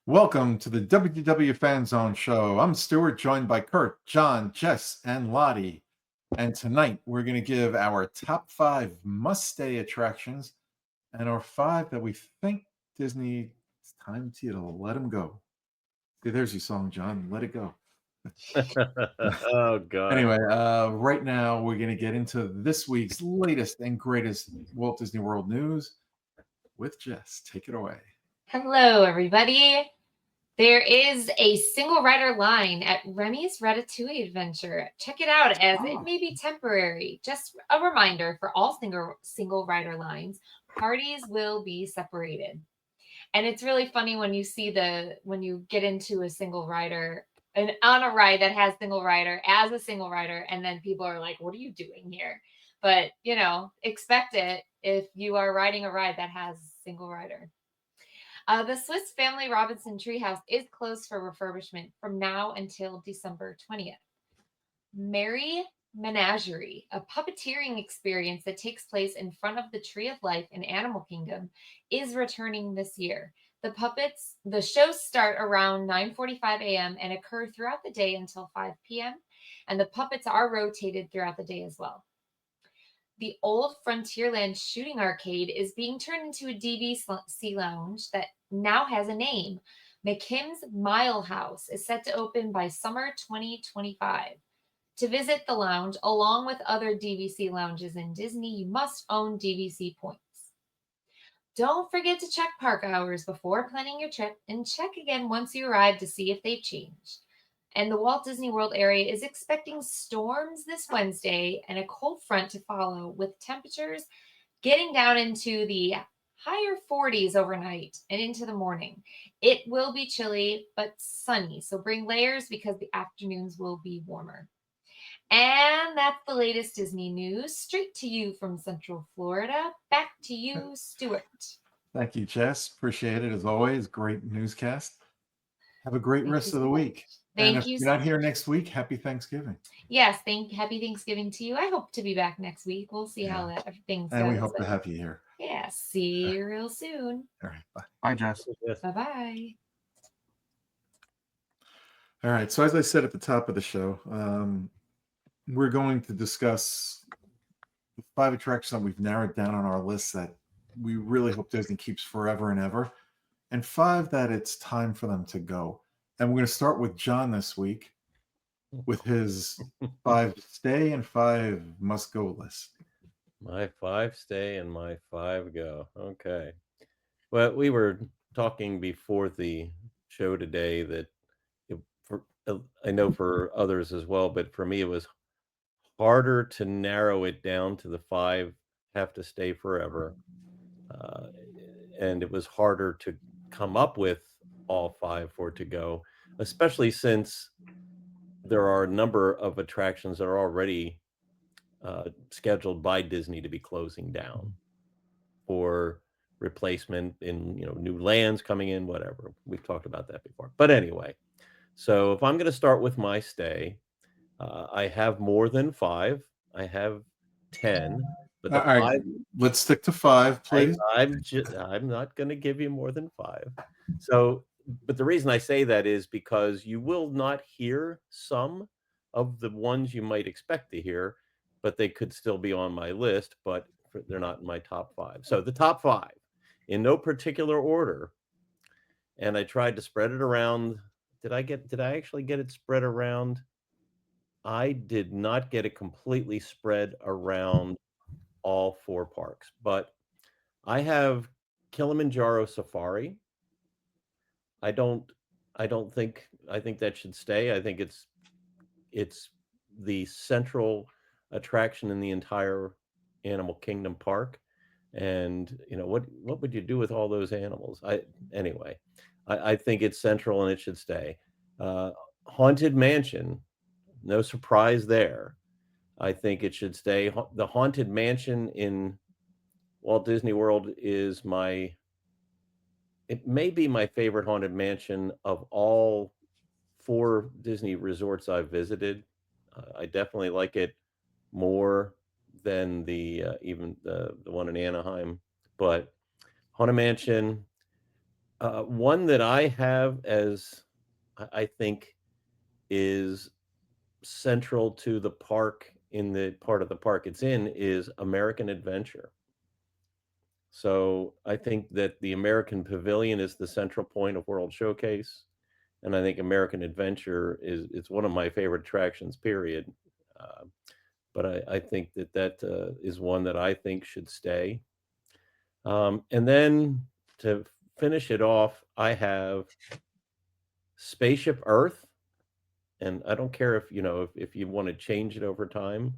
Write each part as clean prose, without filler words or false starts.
Welcome to the WDW Fan Zone Show. I'm Stuart, joined by Kurt, John, Jess, and Lottie. And tonight we're going to give our top 5 must-stay attractions and our 5 that we think Disney, it's time to let them go. See, there's your song, John. Let it go. Oh God. Anyway, right now we're going to get into this week's latest and greatest Walt Disney World news with Jess. Take it away. Hello, everybody. There is a single rider line at Remy's Ratatouille Adventure. Check it out, as it may be temporary. Just a reminder, for all single rider lines, parties will be separated. And it's really funny when you get into a single rider and on a ride that has single rider as a single rider, and then people are like, what are you doing here? But expect it if you are riding a ride that has single rider. The Swiss Family Robinson Treehouse is closed for refurbishment from now until December 20th. Merry Menagerie, a puppeteering experience that takes place in front of the Tree of Life in Animal Kingdom, is returning this year. The shows start around 9:45 a.m. and occur throughout the day until 5 p.m., and the puppets are rotated throughout the day as well. The old Frontierland shooting arcade is being turned into a DVC lounge that now has a name. McKim's Mile House is set to open by summer 2025. To visit the lounge, along with other DVC lounges in Disney, you must own DVC points. Don't forget to check park hours before planning your trip, and check again once you arrive to see if they've changed. And the Walt Disney World area is expecting storms this Wednesday and a cold front to follow, with temperatures getting down into the higher 40s overnight and into the morning. It will be chilly but sunny, so bring layers because the afternoons will be warmer. And that's the latest Disney news. Straight to you from Central Florida. Back to you, Stuart. Thank you, Jess. Appreciate it as always. Great newscast. Have a great rest of the week. And if Thank you you're so not here much. next week, happy Thanksgiving. Yes, happy Thanksgiving to you. I hope to be back next week. We'll see how everything And we goes. hope to have you here. Yeah, see you real soon. All right. Bye. Bye, Jess. Yes. Bye-bye. All right. So, as I said at the top of the show, we're going to discuss the 5 attractions that we've narrowed down on our list that we really hope Disney keeps forever and ever, and 5 that it's time for them to go. And we're going to start with John this week with his 5 stay and 5 must go list. My 5 stay and my 5 go. Okay. Well, we were talking before the show today that I know for others as well, but for me it was harder to narrow it down to the 5 have to stay forever. And it was harder to come up with all 5 for it to go, especially since there are a number of attractions that are already scheduled by Disney to be closing down for replacement in new lands coming in, whatever. We've talked about that before. But anyway, so if I'm going to start with my stay, I have more than 5. I have 10. But the All right, 5, let's stick to 5, please. I'm not going to give you more than 5. So, but the reason I say that is because you will not hear some of the ones you might expect to hear, but they could still be on my list, but they're not in my top 5. So the top 5, in no particular order, and I tried to spread it around. Did I actually get it spread around? I did not get it completely spread around all 4 parks, but I have Kilimanjaro Safari. I think that should stay. I think it's the central attraction in the entire Animal Kingdom park. And what would you do with all those animals? I think it's central and it should stay. Haunted Mansion, no surprise there. I think it should stay. The Haunted Mansion in Walt Disney World it may be my favorite Haunted Mansion of all 4 Disney resorts I've visited. I definitely like it more than even the one in Anaheim. But Haunted Mansion, One that I have as I think is central to the park in the part of the park it's in is American Adventure. So I think that the American Pavilion is the central point of World Showcase, and I think American Adventure is it's one of my favorite attractions. Period. Uh, but I think that is one that I think should stay. And then to finish it off, I have Spaceship Earth, and I don't care if if you want to change it over time,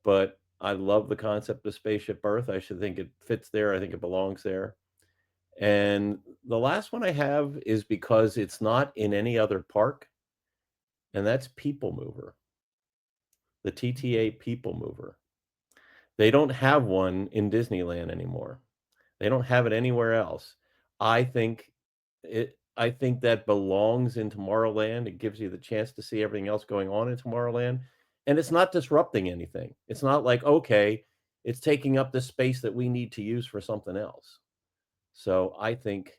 but I love the concept of Spaceship Earth. I should think it fits there. I think it belongs there. And the last one I have is because it's not in any other park, and that's People Mover, the TTA People Mover. They don't have one in Disneyland anymore. They don't have it anywhere else. I think I think that belongs in Tomorrowland. It gives you the chance to see everything else going on in Tomorrowland, and it's not disrupting anything. It's not like, okay, it's taking up the space that we need to use for something else. So I think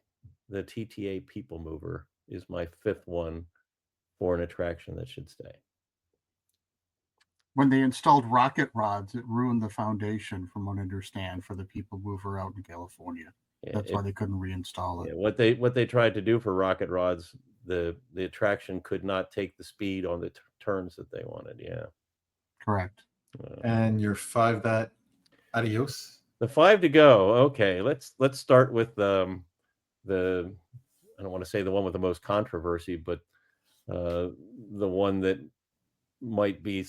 the TTA People Mover is my fifth one for an attraction that should stay. When they installed rocket rods, it ruined the foundation, from what I understand, for the People Mover out in California. Yeah, That's why they couldn't reinstall yeah, it. what they tried to do for rocket rods, the attraction could not take the speed on the turns that they wanted. Yeah. Correct. And your 5 that adios. The 5 to go. Okay, let's start with the I don't want to say the one with the most controversy, but the one that might be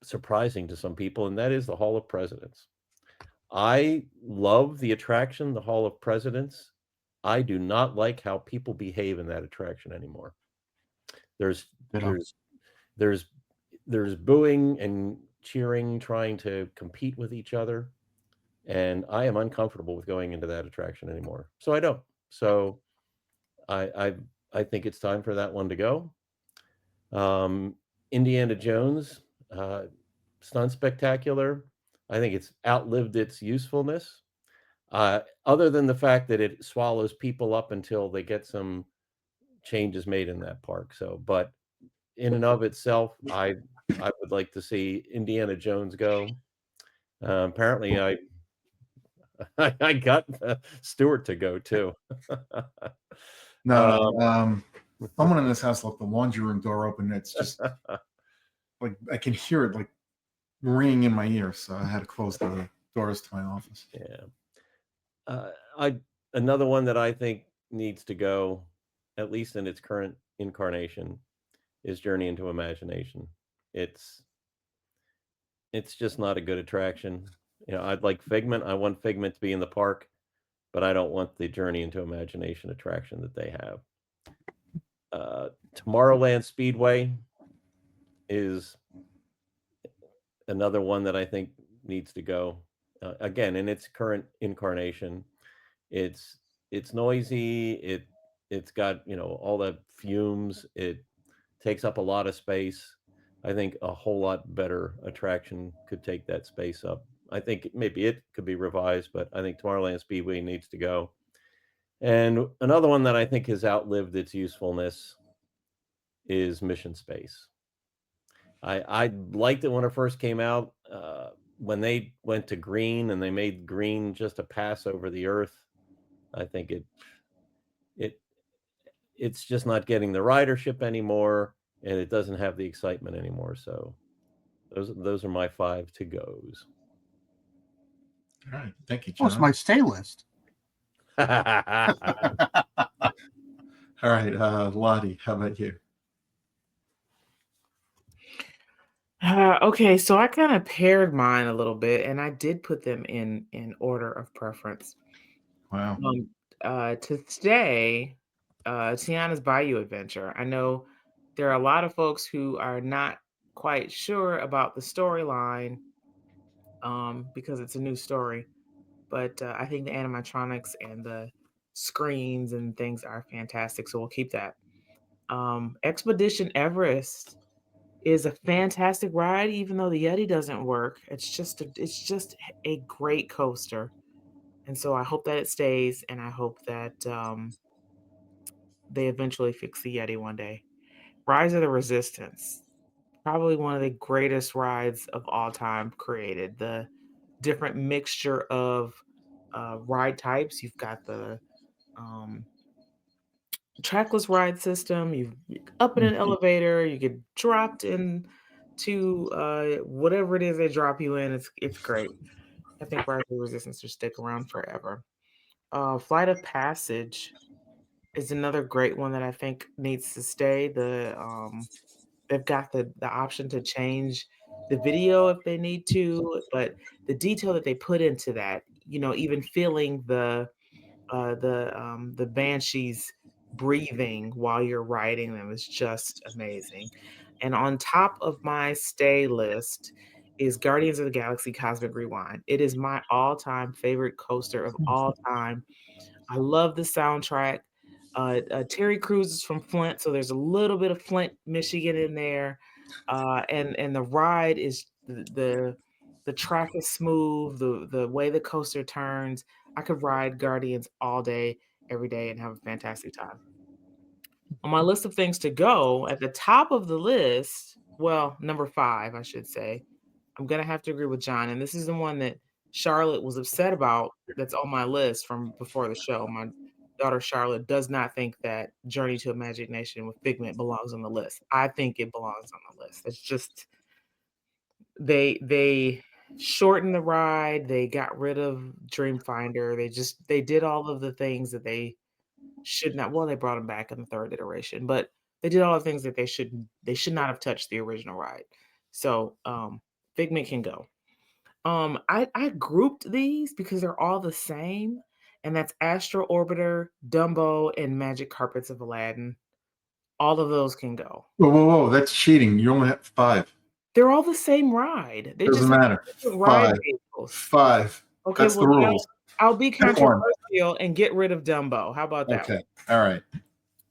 surprising to some people, and that is the Hall of Presidents. I love the attraction, the Hall of Presidents. I do not like how people behave in that attraction anymore. There's booing and cheering, trying to compete with each other, and I am uncomfortable with going into that attraction anymore. So I don't. So I think it's time for that one to go. Indiana Jones, Stunt Spectacular. I think it's outlived its usefulness. Other than the fact that it swallows people up until they get some changes made in that park. So, but in and of itself, I would like to see Indiana Jones go. Apparently, I got Stewart to go too. No, someone in this house left the laundry room door open. It's just like I can hear it like ringing in my ear, so I had to close the doors to my office. Yeah. Another one that I think needs to go, at least in its current incarnation, is Journey into Imagination. It's just not a good attraction. I'd like Figment. I want Figment to be in the park, but I don't want the Journey into Imagination attraction that they have. Tomorrowland Speedway is another one that I think needs to go. Again, in its current incarnation, it's noisy. It's got all the fumes. It takes up a lot of space. I think a whole lot better attraction could take that space up. I think maybe it could be revised, but I think Tomorrowland Speedway needs to go. And another one that I think has outlived its usefulness is Mission Space. I liked it when it first came out. When they went to green and they made green just a pass over the Earth, I think it's just not getting the ridership anymore, and it doesn't have the excitement anymore. So those are my 5 to goes. All right, thank you, John. What's my stay list? All right, Lottie, how about you? Okay, so I kind of paired mine a little bit, and I did put them in order of preference. Wow. To stay, Tiana's Bayou Adventure. I know there are a lot of folks who are not quite sure about the storyline because it's a new story, but I think the animatronics and the screens and things are fantastic, so we'll keep that. Expedition Everest is a fantastic ride, even though the Yeti doesn't work. It's just a great coaster. And so I hope that it stays, and I hope that they eventually fix the Yeti one day. Rise of the Resistance, probably one of the greatest rides of all time created. The different mixture of ride types. You've got the um, trackless ride system. You up in an elevator. You get dropped into whatever it is they drop you in. It's great. I think Rise of the Resistance will stick around forever. Flight of Passage is another great one that I think needs to stay. They've got the option to change the video if they need to, but the detail that they put into that, even feeling the banshees breathing while you're riding them is just amazing. And on top of my stay list is Guardians of the Galaxy Cosmic Rewind. It is my all-time favorite coaster of all time. I love the soundtrack. Terry Crews is from Flint, so there's a little bit of Flint, Michigan in there. And the ride is the track is smooth, the way the coaster turns. I could ride Guardians all day, every day, and have a fantastic time. On my list of things to go, at the top of the list, well, number 5, I should say, I'm gonna have to agree with John, and this is the one that Charlotte was upset about that's on my list from before the show. My daughter Charlotte does not think that Journey to Imagination with Figment belongs on the list. I think it belongs on the list. It's just they shortened the ride, they got rid of Dreamfinder, they did all of the things that they should not. Well, they brought them back in the 3rd iteration, but they did all the things that they should not have touched the original ride. So Figment can go. I grouped these because they're all the same, and that's Astro Orbiter, Dumbo, and Magic Carpets of Aladdin. All of those can go. Whoa! That's cheating. You only have 5. They're all the same ride. They Doesn't just have matter. different ride 5. vehicles. 5. Okay, That's the well, then rules. I'll be Pick one. controversial and get rid of Dumbo. How about that? Okay. All right.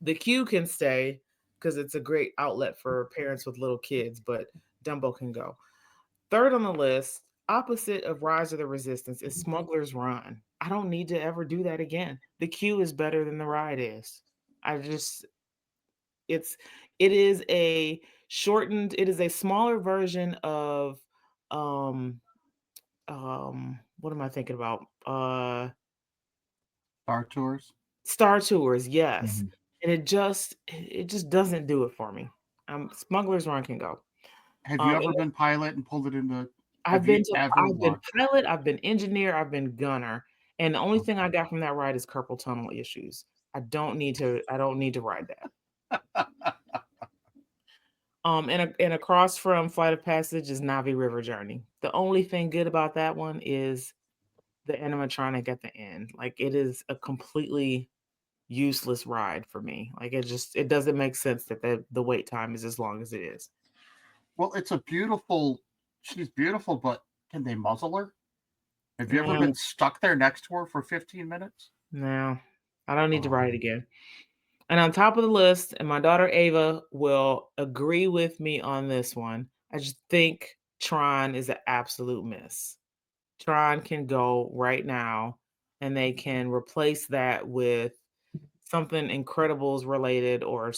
The queue can stay because it's a great outlet for parents with little kids, but Dumbo can go. 3rd on the list, opposite of Rise of the Resistance, is Smuggler's Run. I don't need to ever do that again. The queue is better than the ride is. It is a shortened, it is a smaller version of what am I thinking about? Star Tours. Star Tours, yes. Mhm. And it just doesn't do it for me. Smuggler's Run can go. Have you ever been pilot and pulled it into? I've been walked? pilot, I've been engineer, I've been gunner, and the only thing I got from that ride is carpal tunnel issues. I don't need to ride that. And across from Flight of Passage is Navi River Journey. The only thing good about that one is the animatronic at the end. Like, it is a completely useless ride for me. Like, it doesn't make sense that the wait time is as long as it is. Well, she's beautiful, but can they muzzle her? Have you ever No. been stuck there next to her for 15 minutes? No, I don't need to Oh. ride it again. And on top of the list, and my daughter Ava will agree with me on this one, I just think Tron is an absolute miss. Tron can go right now, and they can replace that with something Incredibles related or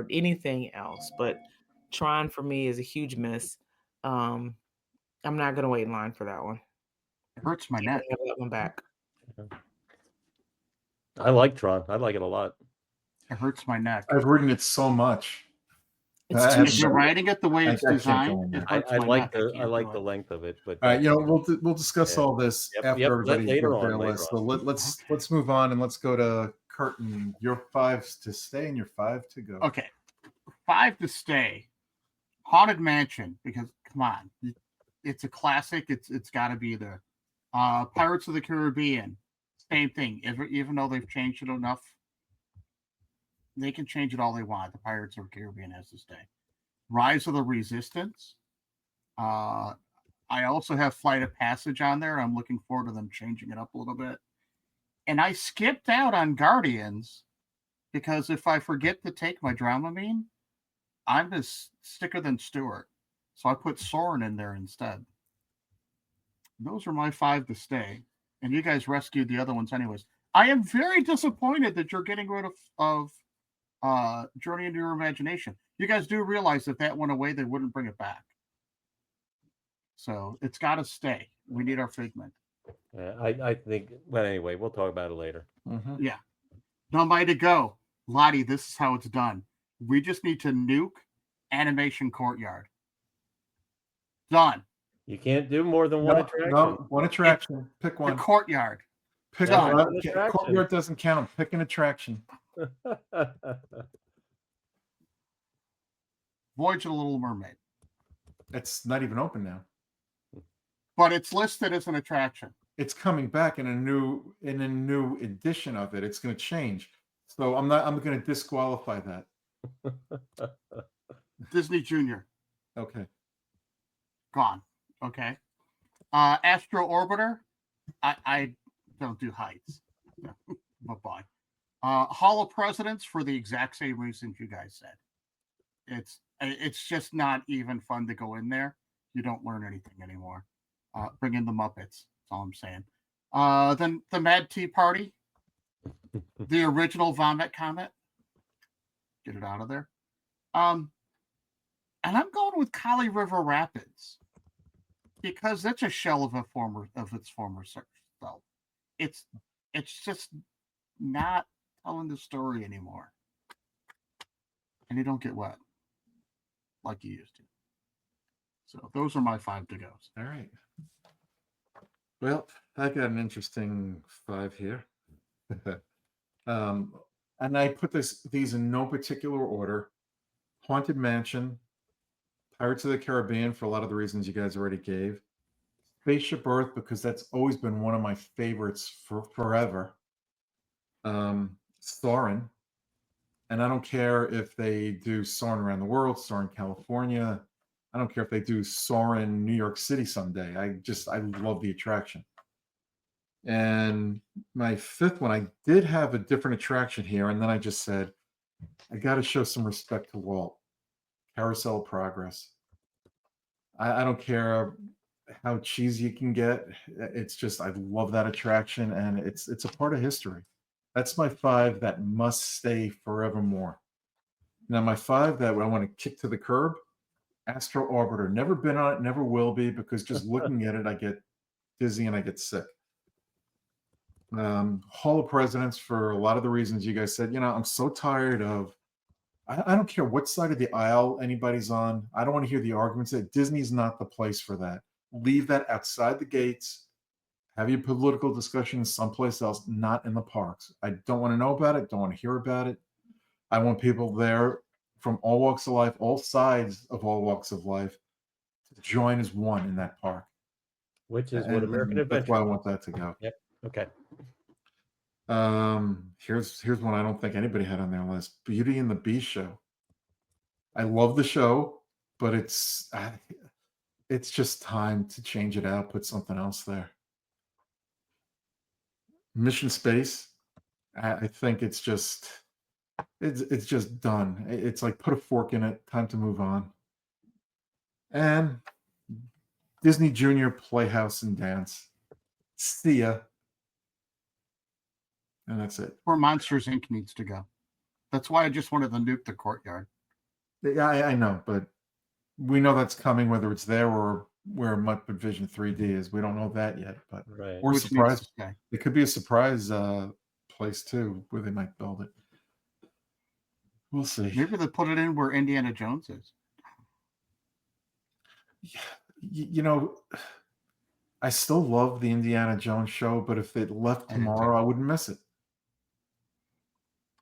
anything else. But Tron for me is a huge miss. I'm not gonna wait in line for that one. It hurts my I'm neck. gonna have that one back. I like Tron. I like it a lot. It hurts my neck. I've ridden it so much. It's I too have If you're no- riding it the way it's I can't go designed, in it there. hurts I my like neck. the I can't like do the it. length of it, but All right, we'll discuss Yeah. all this Yep, after yep, everybody later gives on, their later list. on. So let's move on and let's go to Curtin. Your 5s to stay and your 5 to go. Okay, 5 to stay. Haunted Mansion, because come on, it's a classic. It's got to be there. Pirates of the Caribbean, same thing. Even though they've changed it enough, they can change it all they want. The Pirates of the Caribbean has to stay. Rise of the Resistance. I also have Flight of Passage on there. I'm looking forward to them changing it up a little bit. And I skipped out on Guardians because if I forget to take my Dramamine, I'm just sicker than Stewart. So I put Soren in there instead. Those are my 5 to stay. and you guys rescued the other ones anyways. I am very disappointed that you're getting rid of Journey into Your Imagination. You guys do realize if that went away, they wouldn't bring it back. So it's got to stay. We need our Figment. I think. Well, anyway, we'll talk about it later. Mhm. Yeah. No way to go. Lottie, this is how it's done. We just need to nuke Animation Courtyard. Done. You can't do more than one No, attraction. no, one attraction. Pick The one. Courtyard. Pick Done. one. One attraction. Courtyard doesn't count. Pick an attraction. Voyage of the Little Mermaid. It's not even open now. But it's listed as an attraction. It's coming back in a new edition of it. It's going to change. So I'm going to disqualify that. Disney Junior. Okay. Gone. Okay. Astro Orbiter. I don't do heights. Bye-bye. Hall of Presidents for the exact same reasons you guys said. It's just not even fun to go in there. You don't learn anything anymore. Bring in the Muppets. That's all I'm saying. Then the Mad Tea Party. The original Vomit Comet. Get it out of there. And I'm going with Kali River Rapids because that's a shell of its former self. It's just not telling the story anymore, and you don't get wet like you used to. So those are my 5 to goes. All right. Well, I got an interesting 5 here. And I put these in no particular order. Haunted Mansion, Pirates of the Caribbean for a lot of the reasons you guys already gave. Spaceship Earth because that's always been one of my favorites for forever. Soarin', and I don't care if they do Soarin' Around the World, Soarin' California. I don't care if they do Soarin' New York City someday. I love the attraction. And my 5th one, I did have a different attraction here, and then I just said, I got to show some respect to Walt. Carousel of Progress. I don't care how cheesy you can get. It's just I love that attraction, and it's a part of history. That's my 5 that must stay forevermore. Now my 5 that I want to kick to the curb, Astro Orbiter. Never been on it, never will be, because just looking at it, I get dizzy and I get sick. Hall of Presidents for a lot of the reasons you guys said. I'm so tired of. I don't care what side of the aisle anybody's on. I don't want to hear the arguments that Disney's not the place for that. Leave that outside the gates. Have your political discussions someplace else, not in the parks. I don't want to know about it. Don't want to hear about it. I want people there from all walks of life, all sides of all walks of life, to join as one in that park. Which is what American Adventure. That's why I want that to go. Yep. Okay. Here's one I don't think anybody had on their list. Beauty and the Beast show. I love the show, but it's just time to change it out, put something else there. Mission Space. I think it's just done. It's like put a fork in it. Time to move on. And Disney Junior Playhouse and Dance. See ya. And that's it. Where Monsters Inc. needs to go. That's why I just wanted to nuke the Courtyard. Yeah, I know, but we know that's coming, whether it's there or where Muppet Vision 3D is. We don't know that yet, but Right. or Which needs surprise. to stay. It could be a surprise place too, where they might build it. We'll see. Maybe they put it in where Indiana Jones is. I still love the Indiana Jones show, but if it left I do too. tomorrow, I wouldn't miss it.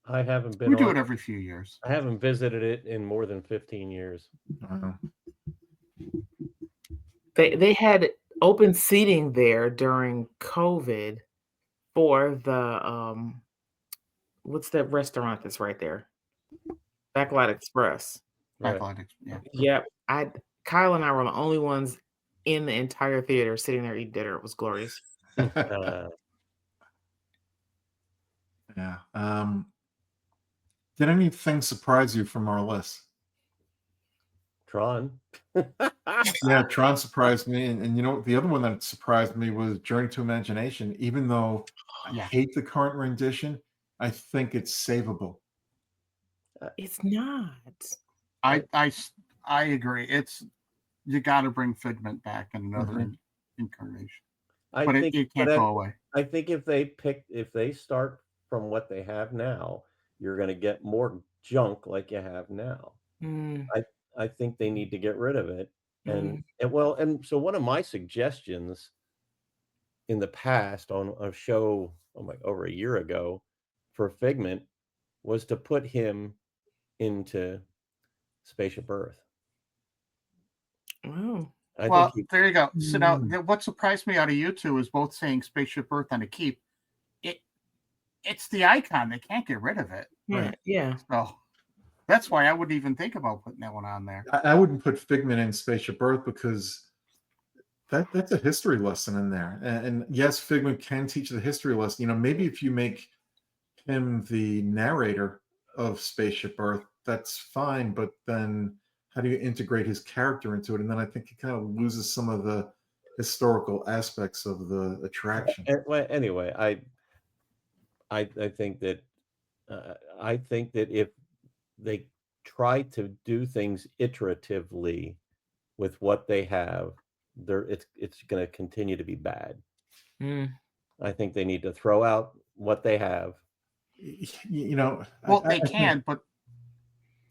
I haven't been. We do it every few years. I haven't visited it in more than 15 years. They had open seating there during COVID for the what's that restaurant that's right there? Backlot Express. Right. Yeah. Yep. Kyle and I were the only ones in the entire theater sitting there eating dinner. It was glorious. Yeah. Did anything surprise you from our list? Tron. Yeah, Tron surprised me, and you know the other one that surprised me was Journey to Imagination. Even though I Yeah. hate the current rendition, I think it's savable. It's not. I agree. It's you got to bring Figment back in another Mhm. incarnation, I but think, it but can't go away. I think if they start from what they have now, you're going to get more junk like you have now. Mm, I think they need to get rid of it. And, mm. and so one of my suggestions in the past on a show over a year ago for Figment was to put him into Spaceship Earth. Oh. I think Well, he, there you go. So now, Mm. what surprised me out of you two is both saying Spaceship Earth on a keep. It's the icon; they can't get rid of it. Yeah. Right. Yeah. So that's why I wouldn't even think about putting that one on there. I wouldn't put Figment in Spaceship Earth because that's a history lesson in there. And yes, Figment can teach the history lesson. You know, maybe if you make him the narrator of Spaceship Earth, that's fine. But then how do you integrate his character into it? And then I think he kind of loses some of the historical aspects of the attraction. well, anyway, I think that I think that if they try to do things iteratively with what they have, it's going to continue to be bad. Mm. I think they need to throw out what they have. You know, Well, I they think, can, but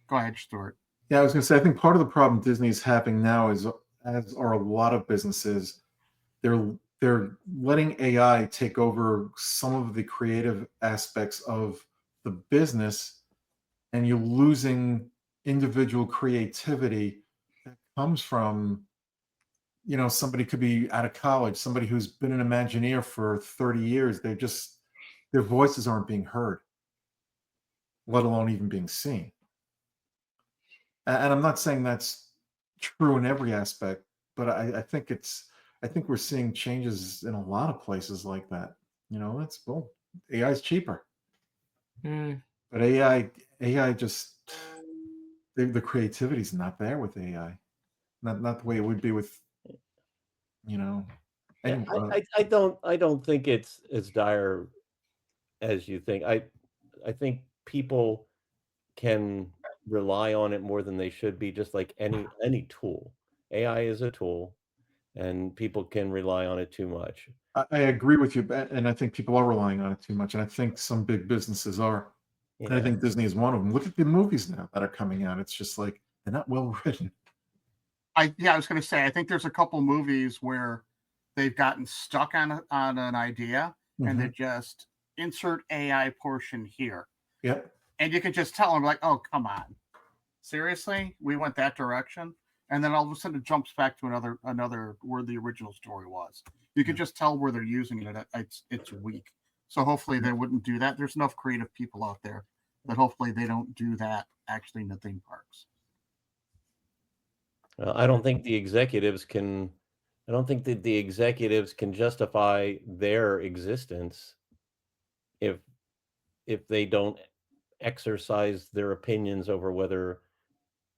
go ahead, Stuart. yeah, I was going to say, I think part of the problem Disney's having now is, as are a lot of businesses, they're letting AI take over some of the creative aspects of the business, and you're losing individual creativity that comes from, you know, somebody could be out of college, somebody who's been an Imagineer for 30 years. Their voices aren't being heard, let alone even being seen. And I'm not saying that's true in every aspect, but I think we're seeing changes in a lot of places like that. You know, that's well, AI is cheaper, Mm. but AI just the creativity is not there with AI. Not the way it would be with, you know, Yeah, any I don't think it's as dire as you think. I think people can rely on it more than they should be, just like any tool. AI is a tool, and people can rely on it too much. I agree with you, and I think people are relying on it too much, and I think some big businesses are. And I Yeah. think Disney is one of them. Look at the movies now that are coming out. It's just like they're not well written. I was going to say I think there's a couple movies where they've gotten stuck on an idea and they Mhm. just insert AI portion here, Yep. and you can just tell them like, oh come on, seriously, we went that direction, and then all of a sudden it jumps back to another where the original story was. You can Yeah. just tell where they're using it. It's weak. So hopefully they wouldn't do that. There's enough creative people out there that hopefully they don't do that actually in the theme parks. I don't think the executives can. I don't think that the executives can justify their existence if they don't exercise their opinions over whether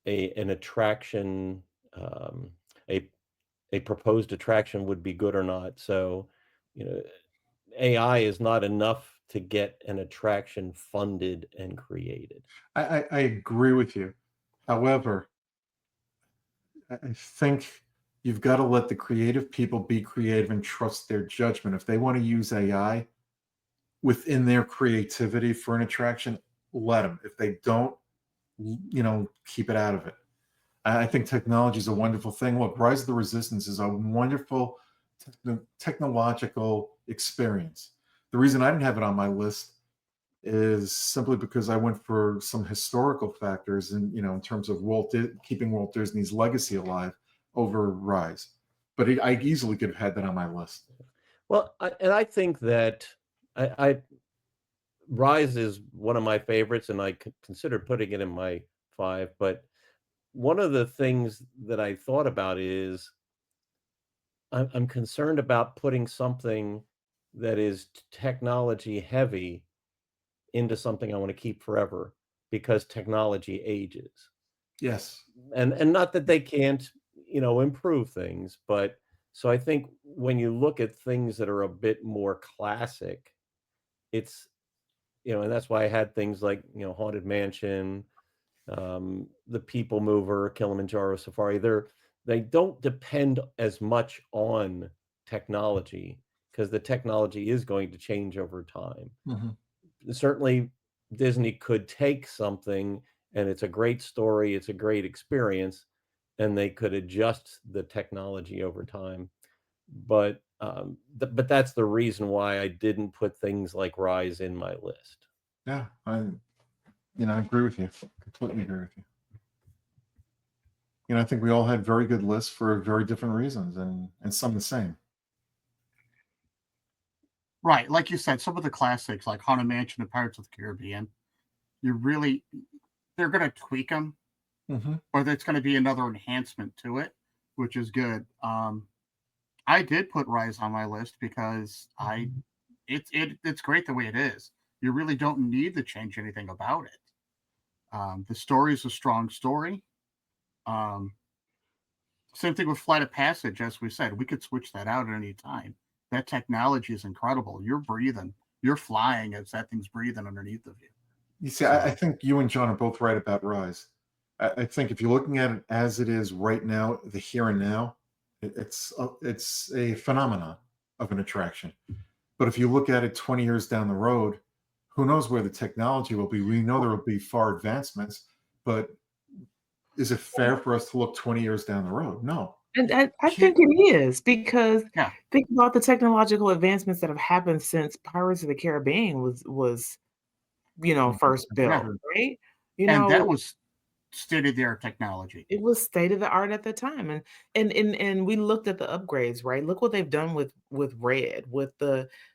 an attraction, um, a proposed attraction would be good or not. So, you know, AI is not enough to get an attraction funded and created. I agree with you. However, I think you've got to let the creative people be creative and trust their judgment. If they want to use AI within their creativity for an attraction, let them. If they don't, you know, keep it out of it. I think technology is a wonderful thing. Look, Rise of the Resistance is a wonderful technological experience. The reason I didn't have it on my list is simply because I went for some historical factors, and you know, in terms of keeping Walt Disney's legacy alive over Rise. But I easily could have had that on my list. Well, I think that I Rise is one of my favorites, and I considered putting it in my 5. But one of the things that I thought about is I'm concerned about putting something that is technology heavy into something I want to keep forever because technology ages. Yes. and not that they can't, improve things, but so I think when you look at things that are a bit more classic, it's, and that's why I had things like, Haunted Mansion, the People Mover, Kilimanjaro Safari. They don't depend as much on technology because the technology is going to change over time. Mhm. Certainly Disney could take something and it's a great story, it's a great experience, and they could adjust the technology over time. But but that's the reason why I didn't put things like Rise in my list. Yeah, I agree with you. Completely agree with you. I think we all had very good lists for very different reasons, and some the same. Right, like you said, some of the classics like Haunted Mansion and Pirates of the Caribbean, they're going to tweak them, Mm-hmm. or there's going to be another enhancement to it, which is good. I did put Rise on my list because it's great the way it is. You really don't need to change anything about it. The story is a strong story. Um, Same thing with Flight of Passage, as we said, we could switch that out at any time. That technology is incredible. You're breathing, you're flying as that thing's breathing underneath of you. You see, I think you and John are both right about Rise. I think if you're looking at it as it is right now, the here and now, it's a phenomenon of an attraction. But if you look at it 20 years down the road, who knows where the technology will be? We know there will be far advancements, but is it fair for us to look 20 years down the road? No. And I think it is because Yeah. think about the technological advancements that have happened since Pirates of the Caribbean was first built, Yeah. right? And that was state-of-the-art technology. It was state of the art at the time, and we looked at the upgrades, right? Look what they've done with Red, with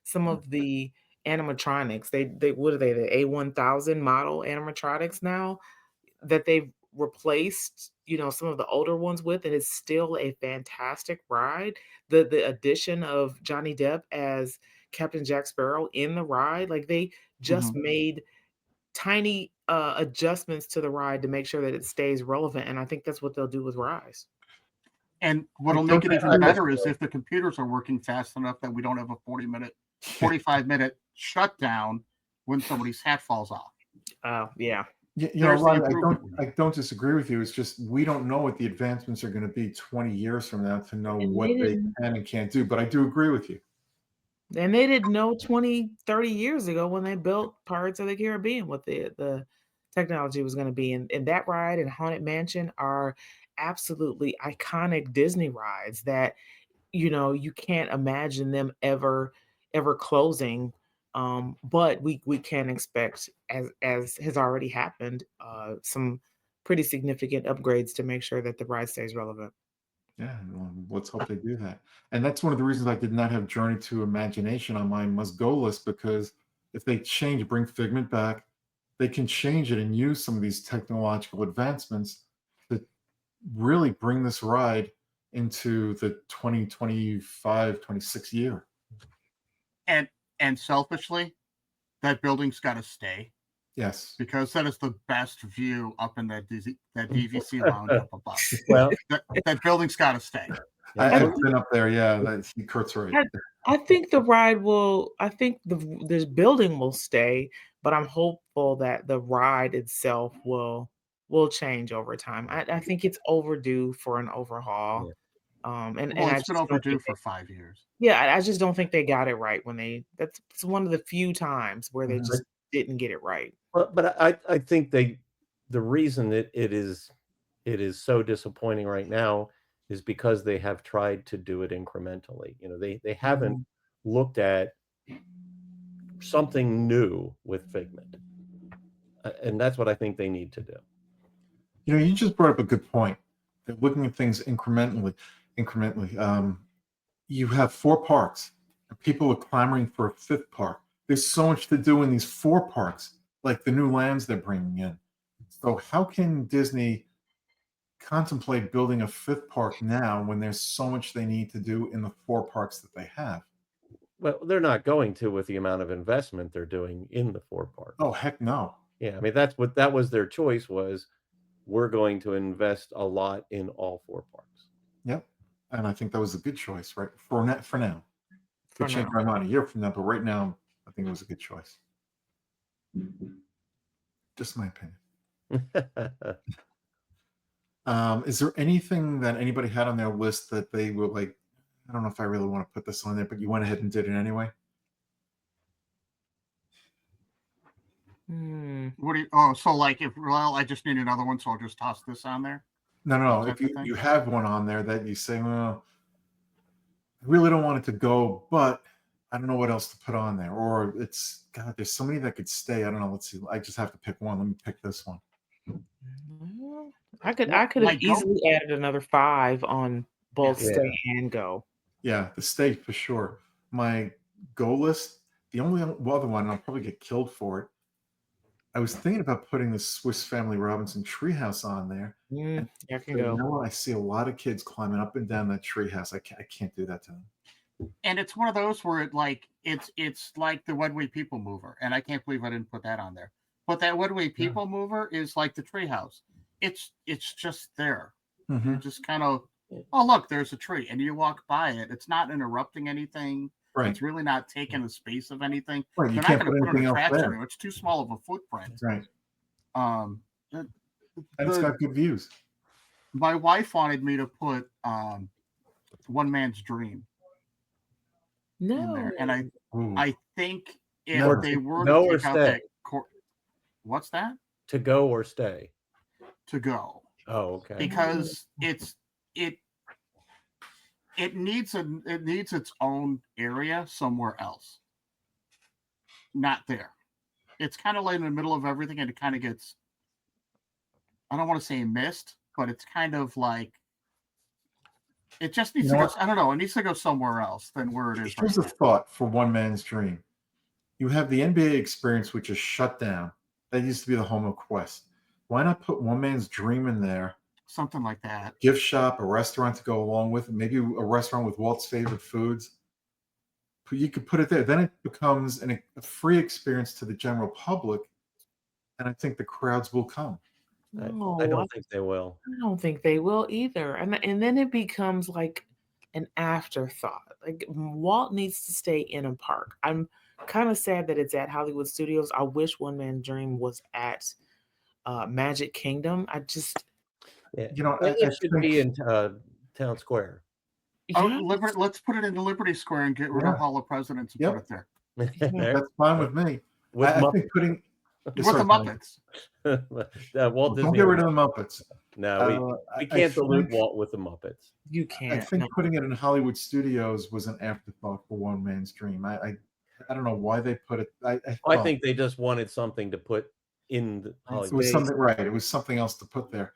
some of the animatronics. They what are they? The A1000 model animatronics now that they've replaced, some of the older ones with, and it's still a fantastic ride. The addition of Johnny Depp as Captain Jack Sparrow in the ride, like they just made tiny adjustments to the ride to make sure that it stays relevant, and I think that's what they'll do with Rise. And what'll make it even better is if the computers are working fast enough that we don't have a 45-minute shutdown when somebody's hat falls off. Yeah. Ron, I don't disagree with you. It's just we don't know what the advancements are going to be 20 years from now to know And what they can and can't do. But I do agree with you. And they didn't know 20, 30 years ago when they built Pirates of the Caribbean what the technology was going to be. And that ride and Haunted Mansion are absolutely iconic Disney rides that, you can't imagine them ever closing. But we can expect, as has already happened, some pretty significant upgrades to make sure that the ride stays relevant. Yeah, well, let's hope they do that. And that's one of the reasons I did not have Journey to Imagination on my must-go list, because if they bring Figment back, they can change it and use some of these technological advancements to really bring this ride into the 2025, 26 year. And selfishly, that building's got to stay. Yes. Because that is the best view up in that DVC lounge up above. Well, that building's got to stay. I've been up there. Yeah, Kurt's right. I think the ride will. I think the building will stay, but I'm hopeful that the ride itself will change over time. I think it's overdue for an overhaul. Yeah. And Well, I it's been just don't overdue think for 5 years. I just don't think they got it right when that's one of the few times where they just didn't get it right. But I think the reason that it is so disappointing right now is because they have tried to do it incrementally. They haven't looked at something new with Figment, and that's what I think they need to do. You just brought up a good point. They're looking at things incrementally. You have 4 parks, and people are clamoring for a 5th park. There's so much to do in these 4 parks, like the new lands they're bringing in. So how can Disney contemplate building a 5th park now when there's so much they need to do in the 4 parks that they have? Well, they're not going to with the amount of investment they're doing in the 4 parks. Oh, heck no. Yeah, I mean that was their choice, was we're going to invest a lot in all 4 parks. Yep. And I think that was a good choice, right? For now. For Could change now. my mind a year from now, but right now, I think it was a good choice. Just my opinion. Is there anything that anybody had on their list that they were like, I don't know if I really want to put this on there, but you went ahead and did it anyway? What do you? Oh, so like if I just need another one, so I'll just toss this on there. No. Is If that the thing? you have one on there that you say, well, I really don't want it to go, but I don't know what else to put on there. Or it's, God, there's so many that could stay. I don't know. Let's see. I just have to pick one. Let me pick this one. I could Well, have like, go- easily added another 5 on both Yeah. stay and go. Yeah, the stay for sure. My go list, the only other one, and I'll probably get killed for it. I was thinking about putting the Swiss Family Robinson treehouse on there. Yeah, I can But go. you know what? I see a lot of kids climbing up and down that treehouse. I can't do that to them. And it's one of those where it's like the Wedway People Mover, and I can't believe I didn't put that on there. But that Wedway People Mover is like the treehouse. It's just there. Mm-hmm. You just kind of, oh look, there's a tree, and you walk by it. It's not interrupting anything. Right. It's really not taking the space of anything. Right. You They're can't not going put to put an anything else attraction there. there. It's too small of a footprint. Right. Um, And it's got good views. My wife wanted me to put One Man's Dream in there, and I think if Never. they were Go to or take out stay? that what's that? To go or stay? To go. Oh, okay. Because it needs its own area somewhere else. Not there. It's kind of like in the middle of everything, and it kind of gets, I don't want to say missed, but it's kind of like it just needs to go. I don't know. It needs to go somewhere else than where it is. Here's a thought for One Man's Dream. You have the NBA experience, which is shut down. That used to be the home of Quest. Why not put One Man's Dream in there? Something like that. Gift shop, a restaurant to go along with it. Maybe a restaurant with Walt's favorite foods. You could put it there. Then it becomes a free experience to the general public. And I think the crowds will come. I No, don't think they will. I don't think they will either. And then it becomes like an afterthought. Like Walt needs to stay in a park. I'm kind of sad that it's at Hollywood Studios. I wish One Man's Dream was at Magic Kingdom. I just, Yeah. You know, It should be in Town Square. yes. Let's put it in the Liberty Square and get rid of Hall of Presidents and put it there that's fine with me. With I think putting with the Muppets. Walt don't Disney. get rid of the Muppets. No, we I can't dilute think- Walt with the Muppets. You I can't. think no. putting it in Hollywood Studios was an afterthought for One Man's Dream. I don't know why they put it. I think they just wanted something to put in the it Hollywood. was something right. It was something else to put there.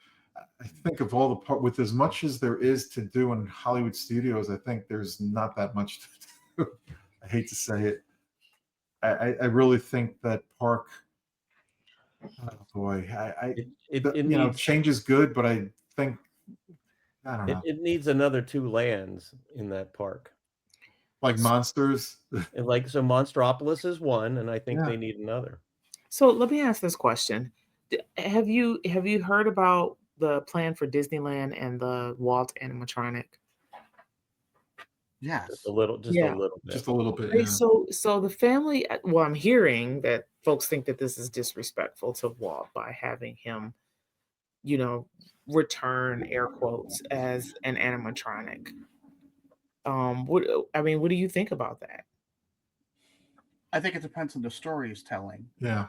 I think of all the part with as much as there is to do in Hollywood Studios, I think there's not that much to do. I hate to say it. I really think that park. Oh boy, It needs, change is good, but I think I don't know. it needs another 2 lands in that park. Like monsters. And like so, Monstropolis is one, and I think Yeah. they need another. So let me ask this question. Have you heard about the plan for Disneyland and the Walt animatronic? Yes. Just a little bit. Just a little bit. Okay, Yeah. so the family, well, I'm hearing that folks think that this is disrespectful to Walt by having him, return air quotes as an animatronic. What do you think about that? I think it depends on the story he's telling. Yeah.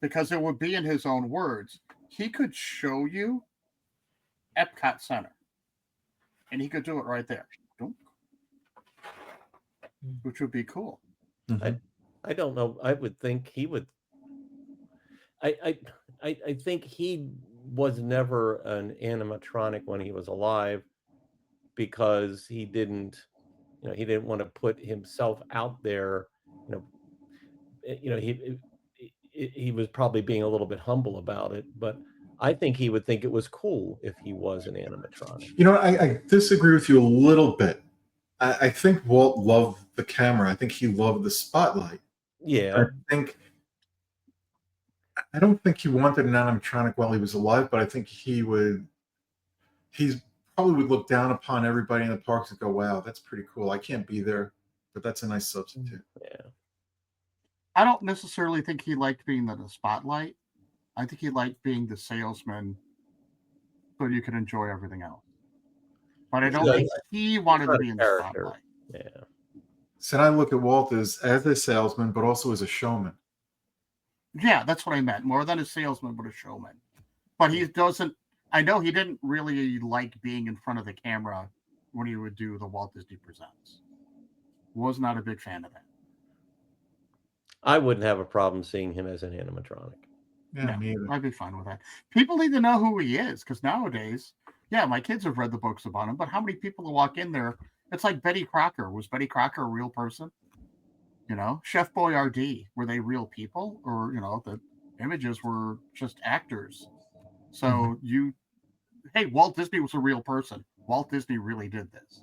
Because it would be in his own words. He could show you Epcot Center. And he could do it right there. Which would be cool. Mhm. I don't know. I would think he would. I think he was never an animatronic when he was alive because he didn't want to put himself out there. He was probably being a little bit humble about it, but I think he would think it was cool if he was an animatronic. I disagree with you a little bit. I think Walt loved the camera. I think he loved the spotlight. Yeah. I don't think he wanted an animatronic while he was alive, but I think he's probably would look down upon everybody in the parks and go, wow, that's pretty cool. I can't be there, but that's a nice substitute. Yeah. I don't necessarily think he liked being in the spotlight. I think he liked being the salesman so you could enjoy everything else. But I don't think he wanted to be in the Character. spotlight. Yeah. So I look at Walt as a salesman, but also as a showman. Yeah, that's what I meant. More than a salesman, but a showman. But he doesn't. I know he didn't really like being in front of the camera when he would do the Walt Disney Presents. Was not a big fan of that. I wouldn't have a problem seeing him as an animatronic. Yeah, No, me either. I'd be fine with that. People need to know who he is because nowadays, yeah, my kids have read the books about him, but how many people walk in there? It's like Betty Crocker. Was Betty Crocker a real person? Chef Boyardee, were they real people? Or, the images were just actors. So hey, Walt Disney was a real person. Walt Disney really did this.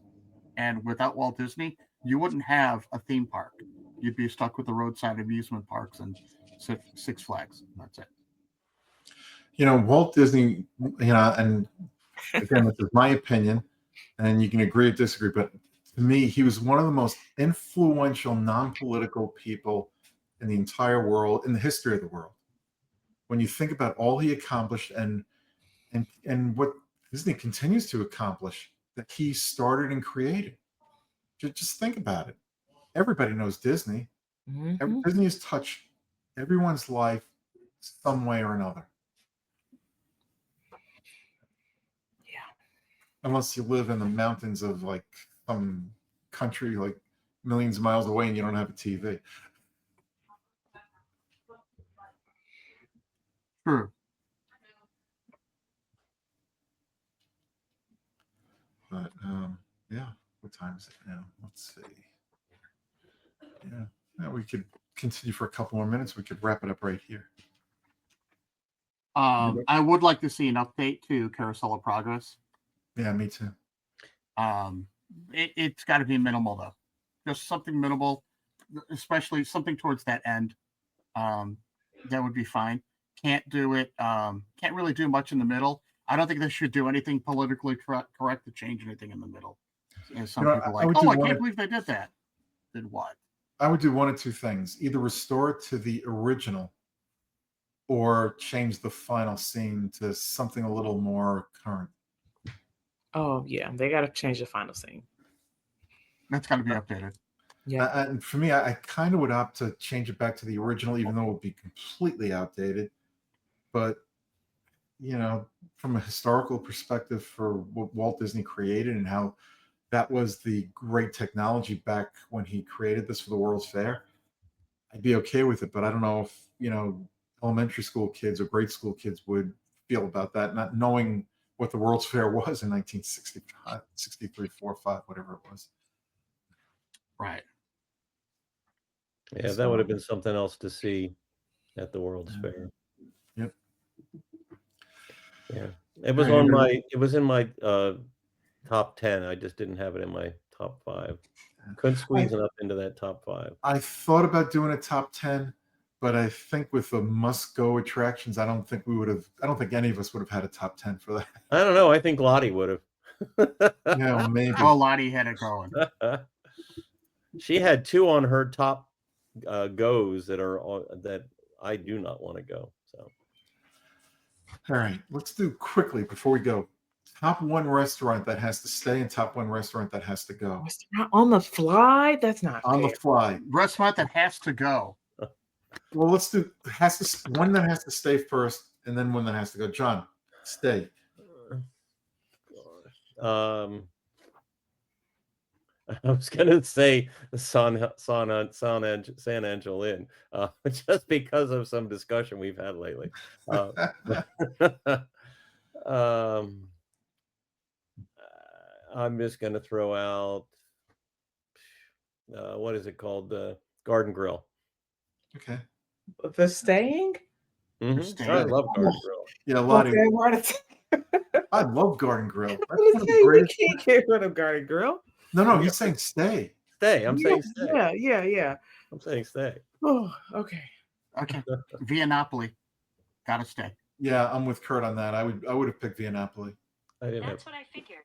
And without Walt Disney, you wouldn't have a theme park. You'd be stuck with the roadside amusement parks and Six Flags. That's it. Walt Disney, and again, this is my opinion, and you can agree or disagree, but to me, he was one of the most influential non-political people in the entire world, in the history of the world. When you think about all he accomplished and what Disney continues to accomplish, that he started and created. Just think about it. Everybody knows Disney. Disney has touched everyone's life some way or another. Yeah. Unless you live in the mountains of like some country like millions of miles away and you don't have a TV. True. But yeah, what time is it now? Let's see. Yeah, we could continue for a couple more minutes. We could wrap it up right here. I would like to see an update to Carousel of Progress. Yeah, me too. It's got to be minimal though, just something minimal, especially something towards that end. That would be fine. Can't do it. Can't really do much in the middle. I don't think they should do anything politically correct to change anything in the middle. And some people I can't believe they did that. Did what? I would do one of two things: either restore it to the original, or change the final scene to something a little more current. Oh yeah, they got to change the final scene. That's got to be updated. Yeah, and for me, I kind of would opt to change it back to the original, even though it would be completely outdated. But from a historical perspective, for what Walt Disney created and how that was the great technology back when he created this for the World's Fair, I'd be okay with it. But I don't know if elementary school kids or grade school kids would feel about that, not knowing what the World's Fair was in 1965, 63, 4, 5, whatever it was. Right. Yeah, that would have been something else to see at the World's Fair. Yep. Yeah, it was on my. It was in my top 10. I just didn't have it in my top 5. Couldn't squeeze enough into that top 5. I thought about doing a top 10, but I think with the must-go attractions, I don't think any of us would have had a top 10 for that. I don't know. I think Lottie would have. Yeah, maybe. Oh, Lottie had it going. She had 2 on her top goes that I do not want to go. So, all right, let's do quickly before we go. Top 1 restaurant that has to stay and top 1 restaurant that has to go. On the fly? That's not on fair. the fly. Restaurant that has to go. Well, let's do one that has to stay first, and then one that has to go. John, stay. I was gonna say the San Angelo Inn, just because of some discussion we've had lately. I'm just gonna throw out what is it called? Garden Grill. Okay. The staying? Mm-hmm. I love Garden Grill. Yeah, a lot of. I love Garden Grill. We can't get rid of Garden Grill. No, he's saying stay. Stay. I'm saying stay. Yeah. I'm saying stay. Oh, okay. Okay. Via Napoli. Gotta stay. Yeah, I'm with Kurt on that. I would have picked Via Napoli. I didn't That's have. what I figured.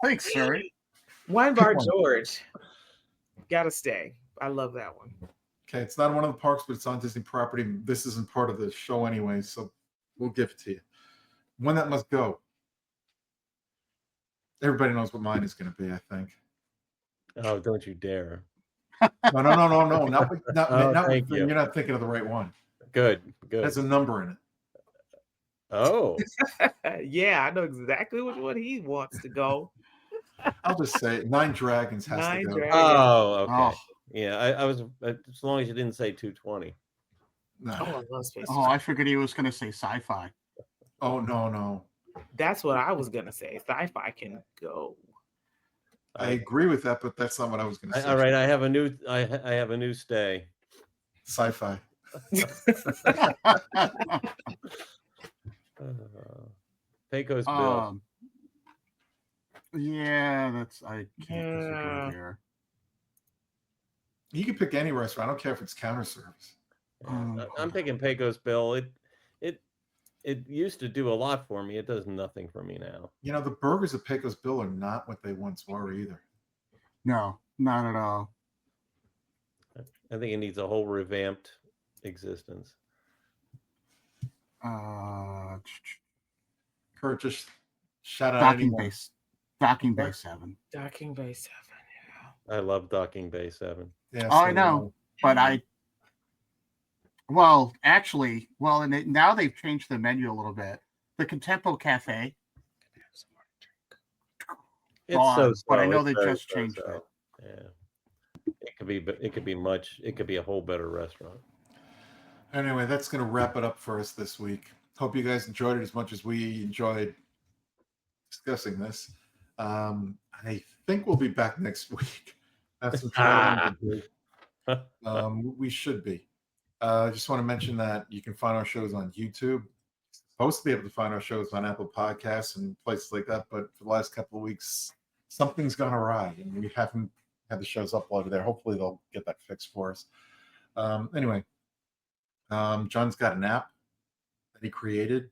Thanks, sir. Wine Bar Come on. George. Gotta stay. I love that one. Okay, it's not in one of the parks, but it's on Disney property. This isn't part of the show anyway, so we'll give it to you. One that must go. Everybody knows what mine is going to be, I think. Oh, don't you dare! No. Not thank you. You're not thinking of the right one. Good. It has a number in it. Oh, Yeah, I know exactly which one he wants to go. I'll just say it. 9 Dragons has Nine to go. Dragons. oh, okay. Oh, Yeah, I was as long as you didn't say 220. No. Oh, I love Space. I figured he was gonna say sci-fi. Oh, no. That's what I was gonna say. Sci-fi can go. I agree with that, but that's not what I was going to say. All right, I have a new stay. Sci-fi. Pecos Bill. Yeah, that's I can't disagree Yeah. here. You can pick any restaurant. I don't care if it's counter service. I'm picking Pecos Bill. It used to do a lot for me. It does nothing for me now. You know, the burgers at Pecos Bill are not what they once were either. No, not at all. I think it needs a whole revamped existence. Kurt, just shout out Docking anyone. base. Docking Bay 7. Docking Bay 7. Yeah. I love Docking Bay 7. Yeah, Oh, I know. But and now they've changed the menu a little bit. The Contempo Cafe. It's Gone, so, but I know it's they very just changed it. Yeah, it could be a whole better restaurant. Anyway, that's going to wrap it up for us this week. Hope you guys enjoyed it as much as we enjoyed discussing this. I think we'll be back next week. Have some traveling to do. We should be. I just want to mention that you can find our shows on YouTube. Supposed to be able to find our shows on Apple Podcasts and places like that, but for the last couple of weeks, something's gone awry, and we haven't had the shows uploaded there. Hopefully, they'll get that fixed for us. Anyway, John's got an app that he created,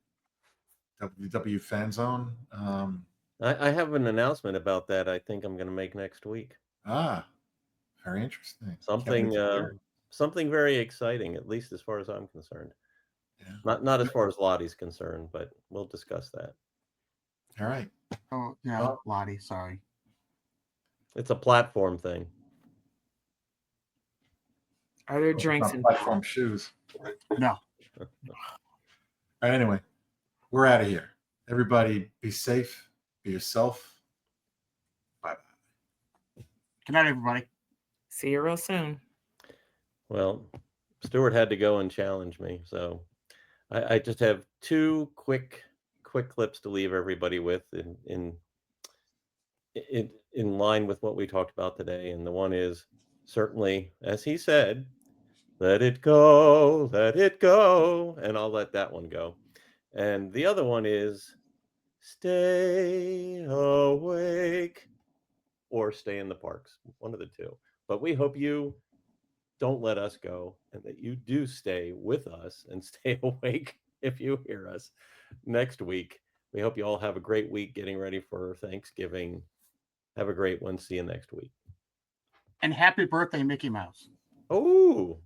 WDW Fan Zone. I have an announcement about that. I think I'm going to make next week. Very interesting. Something very exciting, at least as far as I'm concerned. Yeah. Not as far as Lottie's concerned, but we'll discuss that. All right. Oh, yeah, Lottie, sorry. It's a platform thing. Are there drinks in platform shoes? No. All right, anyway, we're out of here. Everybody be safe, be yourself. Bye-bye. Good night, everybody. See you real soon. Well, Stuart had to go and challenge me, so I just have two quick clips to leave everybody with in line with what we talked about today. And the one is certainly, as he said, let it go, and I'll let that one go. And the other one is stay awake or stay in the parks, one of the two. But we hope you don't let us go and that you do stay with us and stay awake if you hear us next week. We hope you all have a great week getting ready for Thanksgiving. Have a great one. See you next week. And happy birthday, Mickey Mouse. Oh,